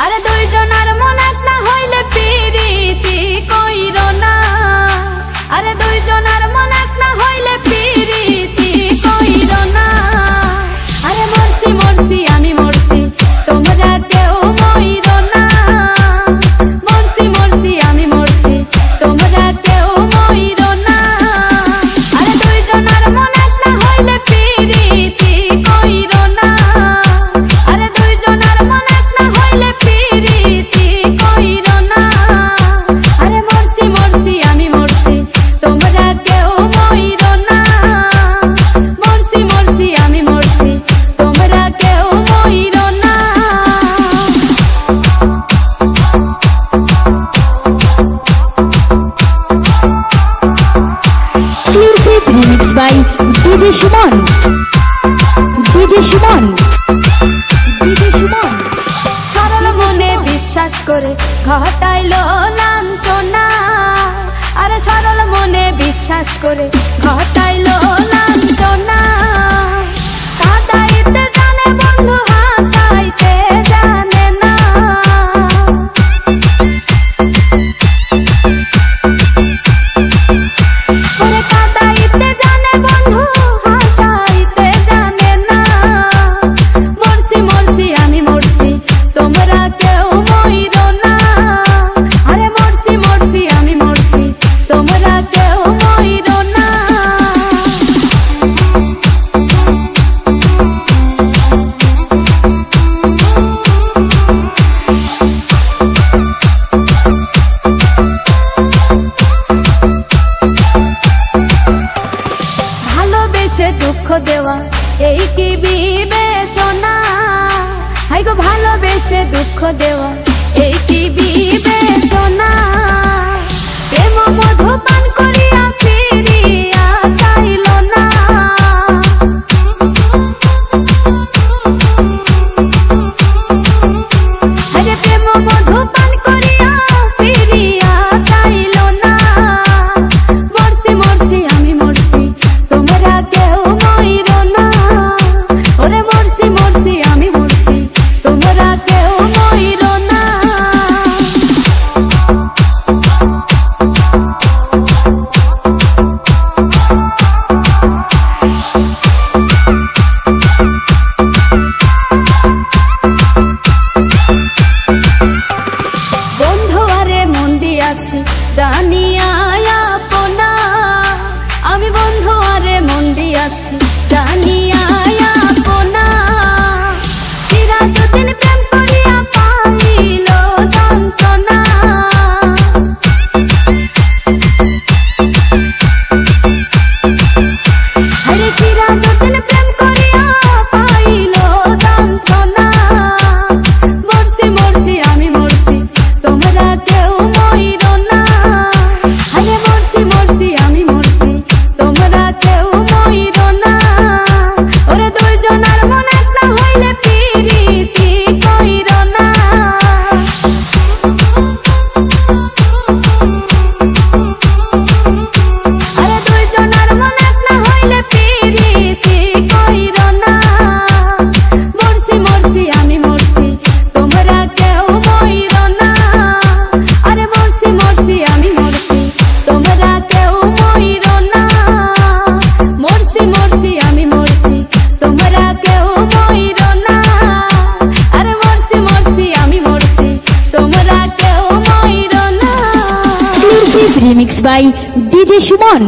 আরে দুইজনের মন এক না হইলে পিরিতি কইরো না। আরে দুইজনের মন এক না হইলে পিরিতি কইরো না। আরে মরছি মরছি আমি মরছি তোমরা কেউ মইরো না। মরছি মরছি আমি মরছি তোমরা কেউ মইরো না। আরে দুইজনের মন এক না হইলে পিরিতি কইরো না। আরে দুইজনের মন এক না হইলে পিরিতি কইরো না। আরে মরছি মরছি আমি মরছি তোমরা কেউ মইরো না। মরছি মরছি আমি মরছি তোমরা কেউ মইরো না। Exclusive remix by DJ Shimon. DJ Shimon. DJ Shimon. সরল মনে বিশ্বাস করে ঘটাইলো লাঞ্ছনা। আরে সরল মনে বিশ্বাস করে ঘটাইলো লাঞ্ছনা। কাঁদাইতে জানে বন্ধু হাসাইতে জানে না। ওরে কাঁদাইতে জানে বন্ধু হাসাইতে জানে না। মরছি মরছি আমি মরছি তোমরা কেউ মইরো না। আরে মরছি মরছি আমি মরছি তোমরা কেউ মইরো না। ভালোবেসে দুঃখ দেওয়া এই কি বিবেচনা। হাই গো ভালোবেসে দুঃখ দেওয়া এই কি বিবেচনা। প্রেম মধু পান করিয়া ফিরিয়া চাইল না। আরে প্রেম মধু পান করিয়া ফিরিয়া চাইল না। মরছি মরছি আমি মরছি তোমরা কেউ মইরো না। ওরে মরছি মরছি আমি মরছি তোমরা কেউ মইরো না। বন্ধু আরে মন দিয়াছি জানিয়া আপনা। আমি বন্ধু আরে মন দিয়াছি জানিয়া আপনা। চিরাচুদিন প্রেম করিয়া পাইল যন্ত্রণা। আরে চিরাচুদিন প্রেম করিয়া পাইল যন্ত্রণা। মরছি মরছি আমি মরছি তোমরা কেউ মইরো না। আরে মরছি মরছি আমি মরছি তোমরা কেউ মইরো না। ওরে দুইজনের মন এক না হইলে পিরিতি কইরো না। আরে দুইজনের মন এক না হইলে পিরিতি কইরো না। মরছি মরছি আমি মরছি তোমরা কেউ মইরো না। আরে মরছি মরছি আমি মরছি তোমরা কেউ মইরো না। মরছি মরছি আমি মরছি তোমরা কেউ মইরো না। আরে মরছি মরছি আমি মরছি তোমরা কেউ মইরো না। Exclusive remix by DJ Shimon.